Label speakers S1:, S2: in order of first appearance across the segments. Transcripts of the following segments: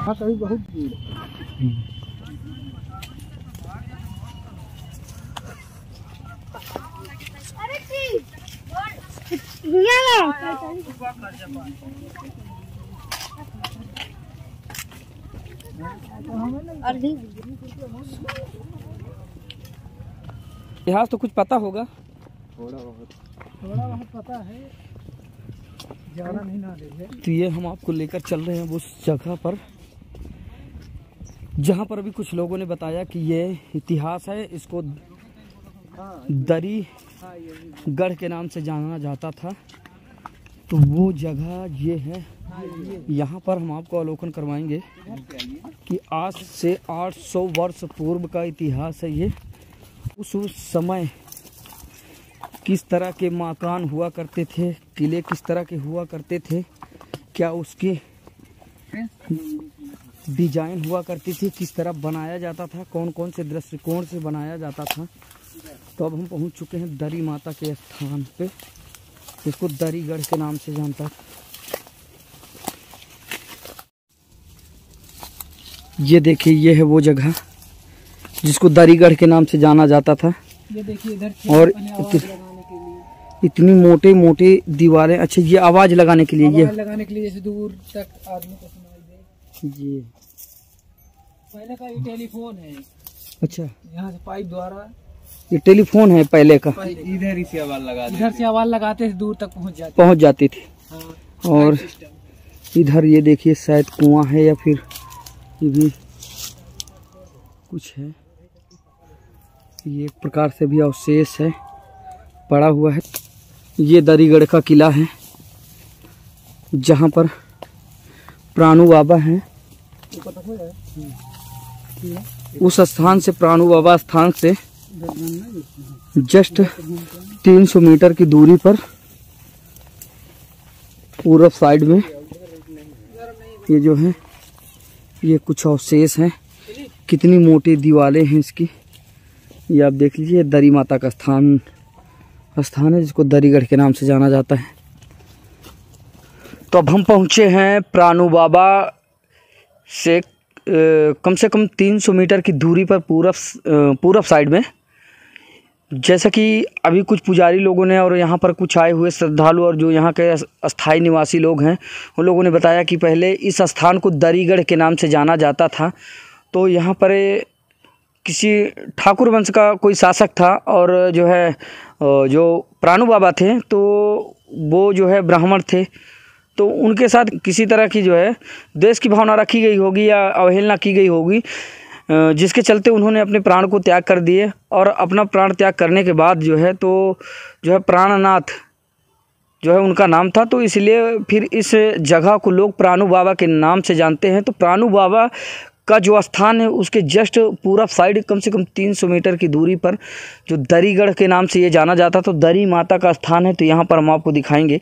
S1: हाँ कभी बहुत भीड़
S2: इतिहास तो कुछ पता होगा,
S1: थोड़ा बहुत पता है, ज़्यादा नहीं ना है।
S2: तो ये हम आपको लेकर चल रहे हैं उस जगह पर जहाँ पर अभी कुछ लोगों ने बताया कि ये इतिहास है। इसको दरी गढ़ के नाम से जाना जाता था। तो वो जगह ये है। यहाँ पर हम आपको अवलोकन करवाएंगे कि आज से 800 वर्ष पूर्व का इतिहास है ये। उस समय किस तरह के मकान हुआ करते थे, किले किस तरह के हुआ करते थे, क्या उसके डिजाइन हुआ करती थी, किस तरह बनाया जाता था, कौन कौन से दृष्टिकोण से बनाया जाता था। तो अब हम पहुंच चुके हैं दरी माता के स्थान पे, इसको दरीगढ़ के नाम से जानता है। ये देखिए, ये है वो जगह जिसको दरीगढ़ के नाम से जाना जाता था।
S1: ये देखिए इधर
S2: और इतनी मोटे मोटे दीवारें। अच्छा, ये आवाज लगाने के लिए, ये
S1: लगाने के लिए जैसे दूर तक आदमी को सुनाई दे।
S2: ये
S1: पहले का ये टेलीफोन है।
S2: अच्छा,
S1: यहाँ से पाइप द्वारा
S2: ये टेलीफोन है पहले का।
S1: इधर ही से आवाज लगाते, इधर से आवाज लगाते थे, दूर तक पहुँच जाती
S2: थी। हाँ। और इधर ये देखिए शायद कुआं है या फिर ये भी कुछ है। ये एक प्रकार से भी अवशेष है, पड़ा हुआ है। ये दरीगढ़ का किला है जहाँ पर प्राणु बाबा हैं। उस स्थान से, प्राणु बाबा स्थान से जस्ट 300 मीटर की दूरी पर पूर्व साइड में ये जो है, ये कुछ अवशेष हैं। कितनी मोटी दीवारें हैं इसकी, ये आप देख लीजिए। दरी माता का स्थान है जिसको दरीगढ़ के नाम से जाना जाता है। तो अब हम पहुंचे हैं प्राणु बाबा से कम 300 मीटर की दूरी पर पूरब साइड में। जैसा कि अभी कुछ पुजारी लोगों ने और यहाँ पर कुछ आए हुए श्रद्धालु और जो यहाँ के अस्थाई निवासी लोग हैं, उन लोगों ने बताया कि पहले इस स्थान को दरीगढ़ के नाम से जाना जाता था। तो यहाँ पर किसी ठाकुर वंश का कोई शासक था और जो है जो प्राणु बाबा थे तो वो जो है ब्राह्मण थे। तो उनके साथ किसी तरह की जो है देश की भावना रखी गई होगी या अवहेलना की गई होगी, जिसके चलते उन्होंने अपने प्राण को त्याग कर दिए। और अपना प्राण त्याग करने के बाद जो है तो जो है प्राणनाथ जो है उनका नाम था। तो इसलिए फिर इस जगह को लोग प्राणु बाबा के नाम से जानते हैं। तो प्राणु बाबा का जो स्थान है उसके जस्ट पूरब साइड कम से कम 300 मीटर की दूरी पर जो दरीगढ़ के नाम से ये जाना जाता, तो दरी माता का स्थान है। तो यहाँ पर हम आपको दिखाएंगे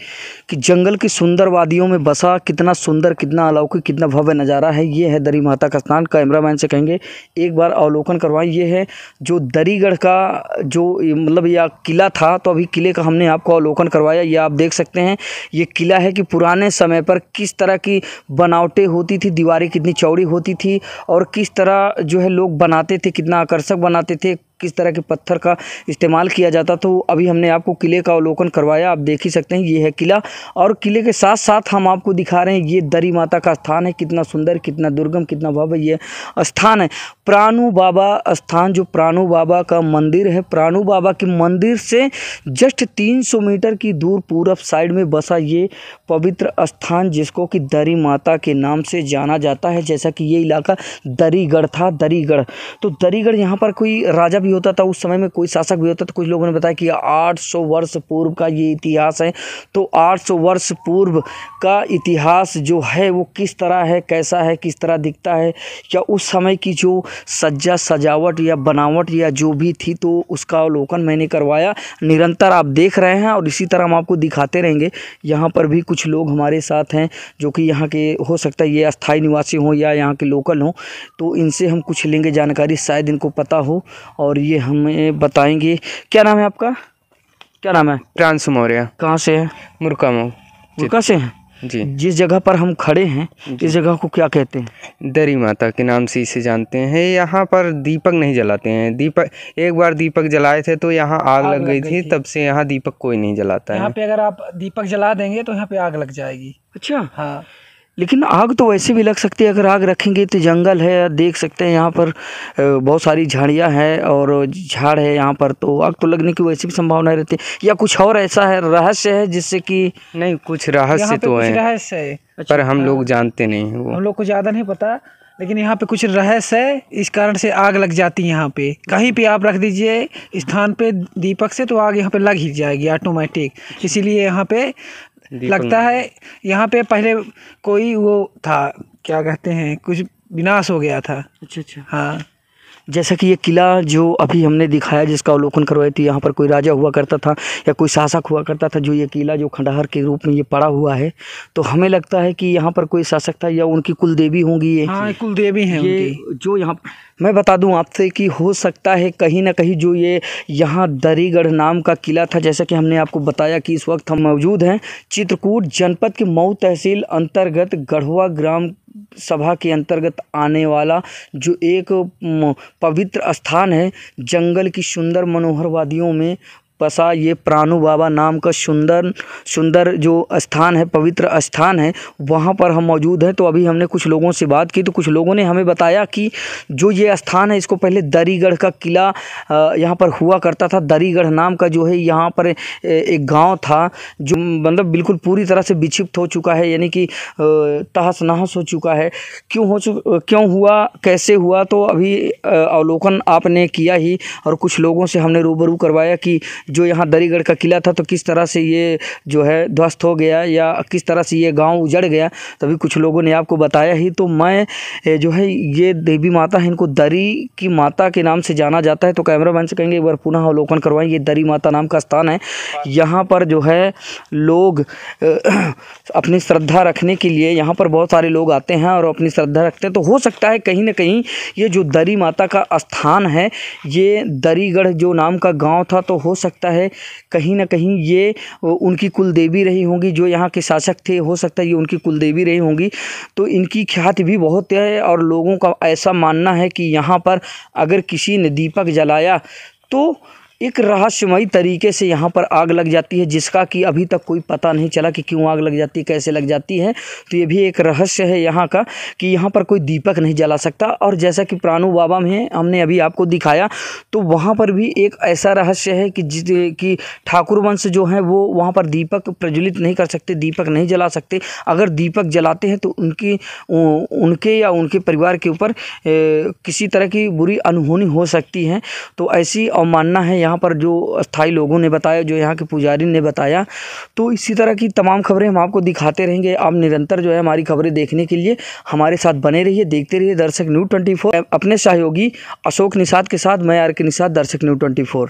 S2: कि जंगल की सुंदर वादियों में बसा कितना सुंदर, कितना अलौकिक, कितना भव्य नज़ारा है। ये है दरी माता का स्थान। कैमरामैन से कहेंगे एक बार अवलोकन करवाएं। ये है जो दरीगढ़ का जो मतलब यह किला था। तो अभी किले का हमने आपको अवलोकन करवाया। ये आप देख सकते हैं, ये किला है कि पुराने समय पर किस तरह की बनावटें होती थी, दीवारें कितनी चौड़ी होती थी और किस तरह जो है लोग बनाते थे, कितना आकर्षक बनाते थे, किस तरह के पत्थर का इस्तेमाल किया जाता। तो अभी हमने आपको किले का अवलोकन करवाया। आप देख ही सकते हैं, ये है किला। और किले के साथ साथ हम आपको दिखा रहे हैं ये दरी माता का स्थान है। कितना सुंदर, कितना दुर्गम, कितना भव्य ये स्थान है। प्राणु बाबा स्थान, जो प्राणु बाबा का मंदिर है, प्राणु बाबा के मंदिर से जस्ट 300 मीटर की दूर पूरब साइड में बसा ये पवित्र स्थान, जिसको कि दरी माता के नाम से जाना जाता है। जैसा कि ये इलाका दरीगढ़ था, दरीगढ़। तो दरीगढ़ यहाँ पर कोई राजा भी होता था उस समय में, कोई शासक भी होता था। कुछ लोगों ने बताया कि 800 वर्ष पूर्व का ये इतिहास है। तो 800 वर्ष पूर्व का इतिहास जो है वो किस तरह है, कैसा है, किस तरह दिखता है, या उस समय की जो सज्जा सजावट या बनावट या जो भी थी, तो उसका अवलोकन मैंने करवाया। निरंतर आप देख रहे हैं और इसी तरह हम आपको दिखाते रहेंगे। यहाँ पर भी कुछ लोग हमारे साथ हैं जो कि यहाँ के हो सकता है ये अस्थाई निवासी हों या यहाँ के लोकल हों। तो इनसे हम कुछ लेंगे जानकारी, शायद इनको पता हो और ये हमें बताएंगे। क्या नाम है आपका? क्या नाम है?
S3: प्रांशु मौर्य।
S2: कहाँ से है?
S3: मुरकामो।
S2: मुरका से हैं?
S3: जी।
S2: जिस जगह पर हम खड़े हैं इस जगह को क्या कहते हैं?
S3: दरी माता के नाम से इसे जानते हैं। यहाँ पर दीपक नहीं जलाते हैं। दीपक एक बार दीपक जलाए थे तो यहाँ आग लग गई थी, तब से यहाँ दीपक कोई नहीं जलाता
S1: यहाँ
S3: है।
S1: पे अगर आप दीपक जला देंगे तो यहाँ पे आग लग जाएगी।
S2: अच्छा।
S1: हाँ,
S2: लेकिन आग तो वैसे भी लग सकती है, अगर आग रखेंगे तो जंगल है, देख सकते हैं यहाँ पर बहुत सारी झाड़ियाँ हैं और झाड़ है यहाँ पर, तो आग तो लगने की वैसे भी संभावना रहती है। या कुछ और ऐसा है रहस्य है जिससे कि?
S3: नहीं, कुछ रहस्य तो है
S1: रहस्य है
S3: पर हम लोग जानते नहीं हैं वो।
S1: हम लोग को ज़्यादा नहीं पता, लेकिन यहाँ पे कुछ रहस्य है, इस कारण से आग लग जाती है। यहाँ पे कहीं पे आप रख दीजिए स्थान पे दीपक से तो आग यहाँ पे लग ही जाएगी ऑटोमेटिक, इसीलिए यहाँ पे लगता है। यहाँ पे पहले कोई वो था, क्या कहते हैं, कुछ विनाश हो गया था।
S2: अच्छा।
S1: हाँ,
S2: जैसा कि ये किला जो अभी हमने दिखाया जिसका अवलोकन करवाई थी, यहाँ पर कोई राजा हुआ करता था या कोई शासक हुआ करता था, जो ये किला जो खंडहर के रूप में ये पड़ा हुआ है, तो हमें लगता है कि यहाँ पर कोई शासक था या उनकी कुल देवी होंगी ये।
S1: हाँ, कुल देवी हैं
S2: ये
S1: उनकी।
S2: जो यहाँ मैं बता दूं आपसे कि हो सकता है कहीं ना कहीं जो ये यहाँ दरीगढ़ नाम का किला था, जैसा कि हमने आपको बताया कि इस वक्त हम मौजूद हैं चित्रकूट जनपद के मऊ तहसील अंतर्गत गढ़वा ग्राम सभा के अंतर्गत आने वाला जो एक पवित्र स्थान है, जंगल की सुंदर मनोहर वादियों में बसा ये प्राणु बाबा नाम का सुंदर जो स्थान है, पवित्र स्थान है, वहाँ पर हम मौजूद हैं। तो अभी हमने कुछ लोगों से बात की तो कुछ लोगों ने हमें बताया कि जो ये स्थान है इसको पहले दरीगढ़ का किला यहाँ पर हुआ करता था। दरीगढ़ नाम का जो है यहाँ पर एक गांव था जो मतलब बिल्कुल पूरी तरह से विक्षिप्त हो चुका है, यानी कि तहस नहस हो चुका है। क्यों हुआ, कैसे हुआ, तो अभी अवलोकन आपने किया ही और कुछ लोगों से हमने रूबरू करवाया कि जो यहाँ दरीगढ़ का किला था तो किस तरह से ये जो है ध्वस्त हो गया या किस तरह से ये गांव उजड़ गया, तभी कुछ लोगों ने आपको बताया ही। तो मैं जो है ये देवी माता है, इनको दरी की माता के नाम से जाना जाता है। तो कैमरामैन से कहेंगे एक बार पुनः अवलोकन करवाएं। ये दरी माता नाम का स्थान है, यहाँ पर जो है लोग अपनी श्रद्धा रखने के लिए यहाँ पर बहुत सारे लोग आते हैं और अपनी श्रद्धा रखते हैं। तो हो सकता है कहीं ना कहीं ये जो दरी माता का स्थान है, ये दरीगढ़ जो नाम का गाँव था, तो हो सकता है कहीं ना कहीं ये उनकी कुल देवी रही होंगी। जो यहाँ के शासक थे हो सकता है ये उनकी कुल देवी रही होंगी। तो इनकी ख्याति भी बहुत है और लोगों का ऐसा मानना है कि यहाँ पर अगर किसी ने दीपक जलाया तो एक रहस्यमयी तरीके से यहाँ पर आग लग जाती है, जिसका कि अभी तक कोई पता नहीं चला कि क्यों आग लग जाती है, कैसे लग जाती है। तो ये भी एक रहस्य है यहाँ का कि यहाँ पर कोई दीपक नहीं जला सकता। और जैसा कि प्राणु बाबा में हमने अभी आपको दिखाया, तो वहाँ पर भी एक ऐसा रहस्य है कि ठाकुर वंश जो है वो वहाँ पर दीपक प्रज्वलित नहीं कर सकते, दीपक नहीं जला सकते। अगर दीपक जलाते हैं तो उनके या उनके परिवार के ऊपर किसी तरह की बुरी अनहोनी हो सकती है। तो ऐसी अवमानना है यहाँ पर जो स्थायी लोगों ने बताया, जो यहाँ के पुजारी ने बताया। तो इसी तरह की तमाम खबरें हम आपको दिखाते रहेंगे। आप निरंतर जो है हमारी खबरें देखने के लिए हमारे साथ बने रहिए, देखते रहिए दर्शक न्यूज़ 24। अपने सहयोगी अशोक निषाद के साथ मैं आर के निषाद, दर्शक न्यूज़ 24।